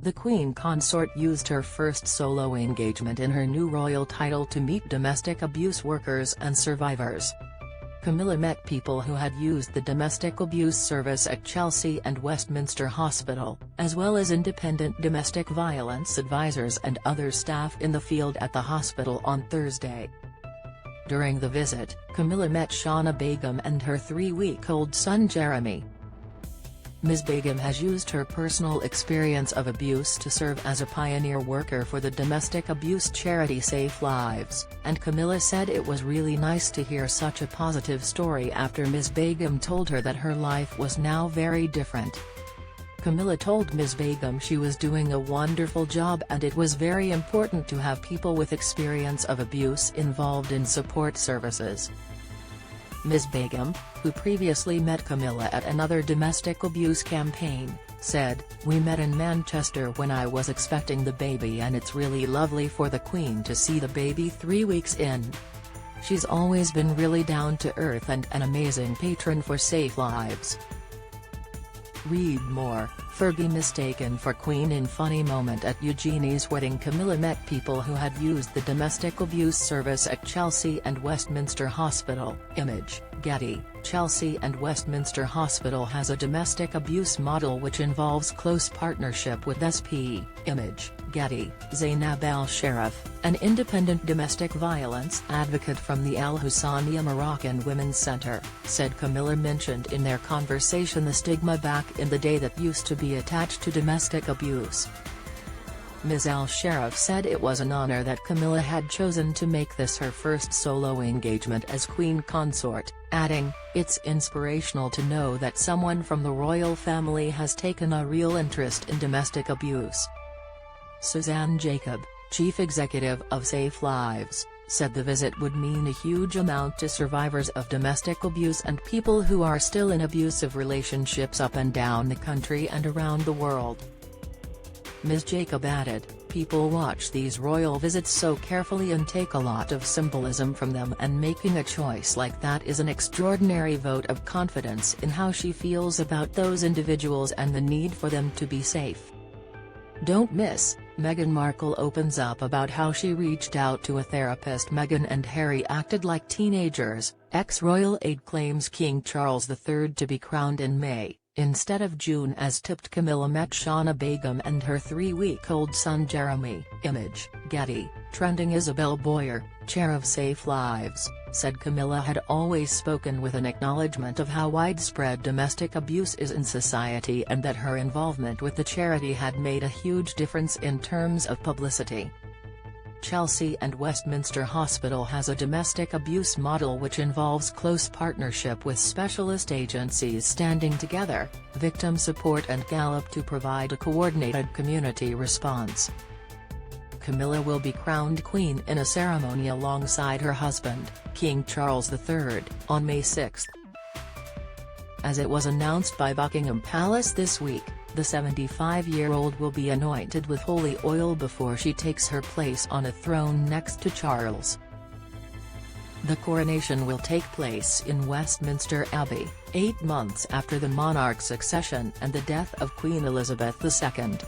The Queen Consort used her first solo engagement in her new royal title to meet domestic abuse workers and survivors. Camilla met people who had used the domestic abuse service at Chelsea and Westminster Hospital, as well as independent domestic violence advisors and other staff in the field at the hospital on Thursday. During the visit, Camilla met Shana Begum and her 3-week-old son Jeremy. Ms Begum has used her personal experience of abuse to serve as a pioneer worker for the domestic abuse charity Safe Lives, and Camilla said it was really nice to hear such a positive story after Ms Begum told her that her life was now very different. Camilla told Ms Begum she was doing a wonderful job and it was very important to have people with experience of abuse involved in support services. Ms Begum, who previously met Camilla at another domestic abuse campaign, said, "We met in Manchester when I was expecting the baby and it's really lovely for the Queen to see the baby 3 weeks in. She's always been really down to earth and an amazing patron for Safe Lives." Read more. Fergie mistaken for Queen in funny moment at Eugenie's wedding. Camilla met people who had used the domestic abuse service at Chelsea and Westminster Hospital. Image, Getty. Chelsea and Westminster Hospital has a domestic abuse model which involves close partnership with SP. Image, Getty. Zainab Al-Sharif, an independent domestic violence advocate from the Al Husania Moroccan Women's Center, said Camilla mentioned in their conversation the stigma back in the day that used to be attached to domestic abuse. Ms Al-Sharif said it was an honor that Camilla had chosen to make this her first solo engagement as Queen Consort, adding, "It's inspirational to know that someone from the royal family has taken a real interest in domestic abuse." Suzanne Jacob, chief executive of Safe Lives, said the visit would mean a huge amount to survivors of domestic abuse and people who are still in abusive relationships up and down the country and around the world. Ms Jacob added, "People watch these royal visits so carefully and take a lot of symbolism from them, and making a choice like that is an extraordinary vote of confidence in how she feels about those individuals and the need for them to be safe." Don't miss, Meghan Markle opens up about how she reached out to a therapist. Meghan and Harry acted like teenagers. Ex-royal aide claims King Charles III to be crowned in May, instead of June as tipped. Camilla met Shana Begum and her 3-week-old son Jeremy. Image, Getty. Trending. Isabel Boyer, chair of Safe Lives, said Camilla had always spoken with an acknowledgement of how widespread domestic abuse is in society and that her involvement with the charity had made a huge difference in terms of publicity. Chelsea and Westminster Hospital has a domestic abuse model which involves close partnership with specialist agencies standing together, victim support and Gallup to provide a coordinated community response. Camilla will be crowned queen in a ceremony alongside her husband, King Charles III, on May 6. As it was announced by Buckingham Palace this week, the 75-year-old will be anointed with holy oil before she takes her place on a throne next to Charles. The coronation will take place in Westminster Abbey, 8 months after the monarch's accession and the death of Queen Elizabeth II.